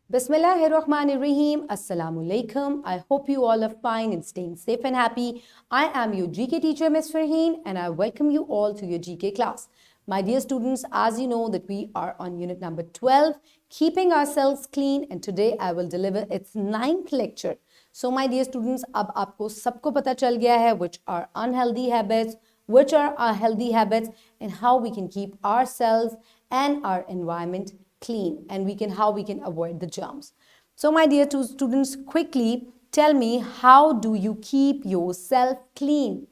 Bismillahirrahmanirrahim. Assalamu alaikum. I hope you all are fine and staying safe and happy. I am your GK teacher, Ms. Farheen, and I welcome you all to your GK class. My dear students, as you know that we are on unit number 12, keeping ourselves clean, and today I will deliver its 9th lecture. So my dear students, अब आपको सबको पता चल गया है which are unhealthy habits, which are our healthy habits, and how we can keep ourselves and our environment clean, and how we can avoid the germs. So my dear students, quickly tell me, how do you keep yourself clean?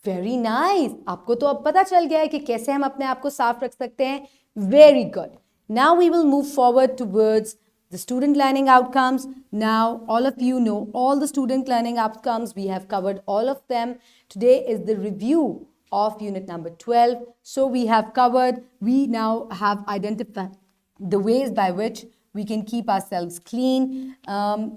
Very nice. आपको तो अब पता चल गया है कि कैसे हम अपने आप को साफ रख सकते हैं. Very good. Now we will move forward towards the student learning outcomes. Now all of you know all the student learning outcomes. We have covered all of them. Today is the review of unit number 12. So we now have identified the ways by which we can keep ourselves clean.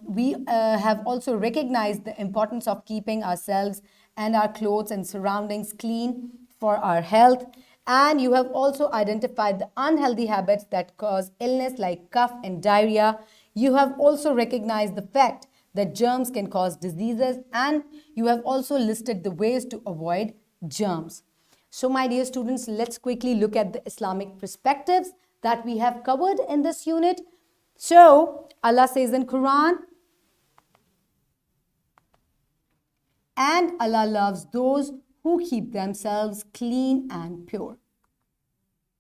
We have also recognized the importance of keeping ourselves and our clothes and surroundings clean for our health. And you have also identified the unhealthy habits that cause illness like cough and diarrhea. You have also recognized the fact that germs can cause diseases, and you have also listed the ways to avoid germs. So my dear students, let's quickly look at the Islamic perspectives that we have covered in this unit. So Allah says in Quran, and Allah loves those who keep themselves clean and pure.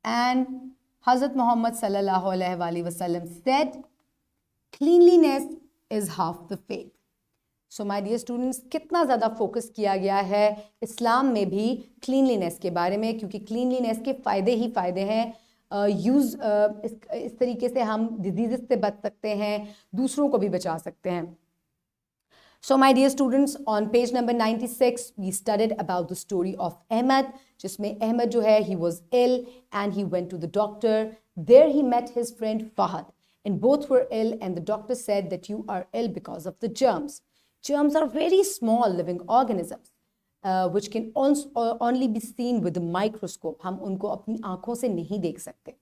And Hazrat Muhammad sallallahu alaihi wasallam said, cleanliness is half the faith. So my dear students, कितना ज़्यादा focus किया गया है इस्लाम में भी cleanliness के बारे में, क्योंकि क्लीनलीनेस के फ़ायदे ही फ़ायदे हैं. इस तरीके से हम डिजीज़ से बच सकते हैं, दूसरों को भी बचा सकते हैं. So my dear students, on page number 96, we studied about the story of Ahmed, जिसमें Ahmed जो है, he was ill and he went to the doctor. There he met his friend Fahad, and both were ill, and the doctor said that you are ill because of the germs. Germs are very small living organisms which can only be seen with a microscope. हम उनको अपनी आँखों से नहीं देख सकते.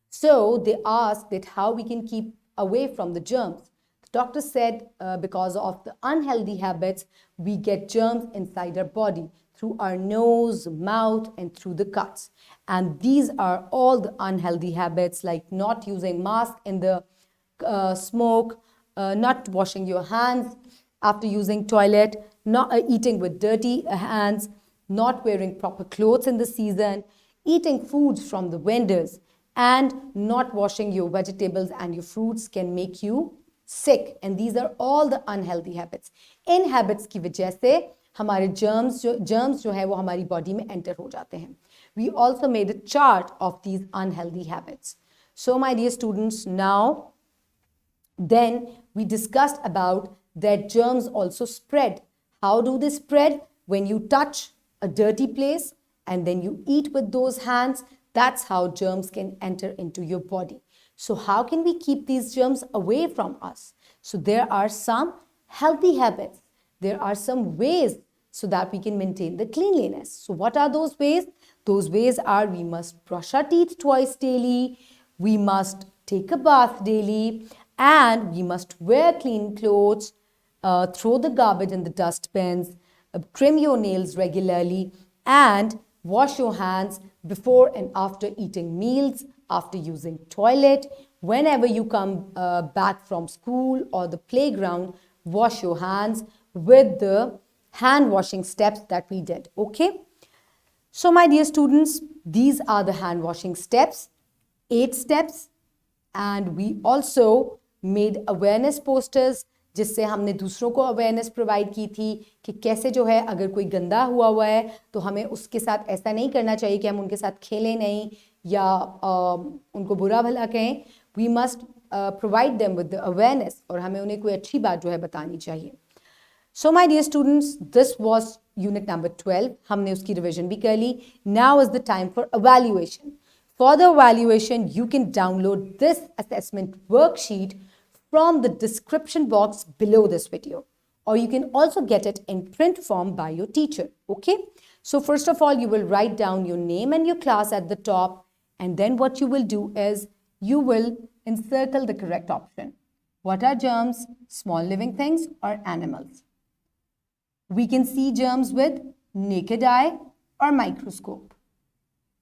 So they asked that how we can keep away from the germs. The doctor said because of the unhealthy habits, we get germs inside our body through our nose, mouth, and through the cuts. And these are all the unhealthy habits, like not using mask in the smoke, not washing your hands after using toilet, not eating with dirty hands, not wearing proper clothes in the season, eating foods from the vendors, and not washing your vegetables and your fruits can make you sick. And these are all the unhealthy habits. In habits की वजह से हमारे germs जो है वो हमारी body में enter हो जाते हैं. We also made a chart of these unhealthy habits. So my dear students, now then we discussed about that germs also spread. How do they spread? When you touch a dirty place and then you eat with those hands, that's how germs can enter into your body. So how can we keep these germs away from us? So there are some healthy habits. There are some ways so that we can maintain the cleanliness. So what are those ways? Those ways are, we must brush our teeth twice daily, we must take a bath daily, and we must wear clean clothes, throw the garbage in the dustbins, trim your nails regularly, and wash your hands before and after eating meals, after using toilet. Whenever you come back from school or the playground, wash your hands with the hand washing steps that we did. Okay? So my dear students, these are the hand washing steps, 8 steps, and we also made awareness posters जिससे हमने दूसरों को awareness provide की थी कि कैसे जो है अगर कोई गंदा हुआ है तो हमें उसके साथ ऐसा नहीं करना चाहिए कि हम उनके साथ खेलें नहीं या उनको बुरा भला कहें. We must provide them with the awareness, और हमें उन्हें कोई अच्छी बात जो है बतानी चाहिए. So my dear students, this was unit number 12. हमने उसकी रिवीजन भी कर ली. Now is the time for evaluation. For the evaluation, you can download this assessment worksheet from the description box below this video, or you can also get it in print form by your teacher. Okay, so first of all, you will write down your name and your class at the top, And then what you will do is you will encircle the correct option. What are germs? Small living things or animals? We can see germs with naked eye or microscope.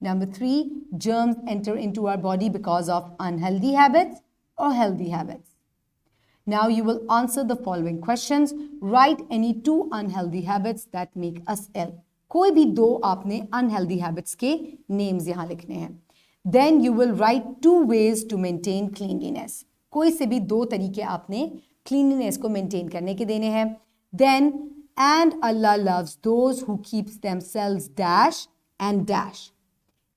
Number 3, germs enter into our body because of unhealthy habits or healthy habits. Now you will answer the following questions. Write any 2 unhealthy habits that make us ill. कोई भी 2 आपने unhealthy habits के names यहाँ लिखने हैं. Then you will write 2 ways to maintain cleanliness. कोई से भी 2 तरीके आपने cleanliness को maintain करने के देने हैं. Then, and Allah loves those who keeps themselves dash and dash.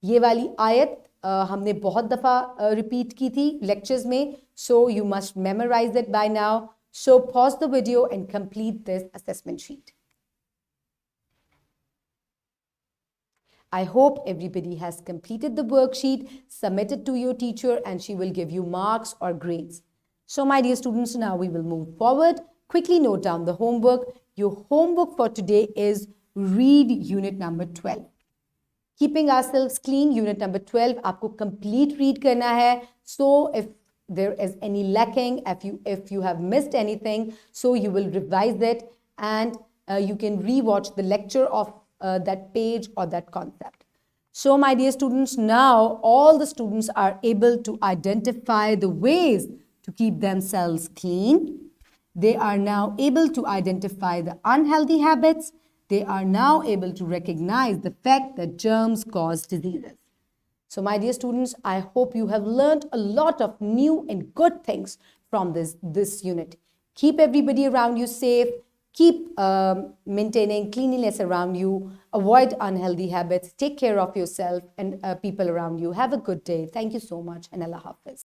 ये वाली आयत हमने बहुत दफ़ा रिपीट की थी लेक्चर्स में, so you must memorize it by now. So pause the video and complete this assessment sheet. I hope everybody has completed the worksheet, submit it to your teacher, and she will give you marks or grades. So my dear students, now we will move forward. Quickly note down the homework. Your homework for today is read unit number 12. Keeping ourselves clean, unit number 12, आपको complete read करना है. So if there is any lacking, if you have missed anything, so you will revise it and you can re-watch the lecture of that page or that concept. So my dear students, now all the students are able to identify the ways to keep themselves clean. They are now able to identify the unhealthy habits. They are now able to recognize the fact that germs cause diseases. So my dear students, I hope you have learned a lot of new and good things from this unit. Keep everybody around you safe. Keep maintaining cleanliness around you. Avoid unhealthy habits. Take care of yourself and people around you. Have a good day. Thank you so much and Allah Hafiz.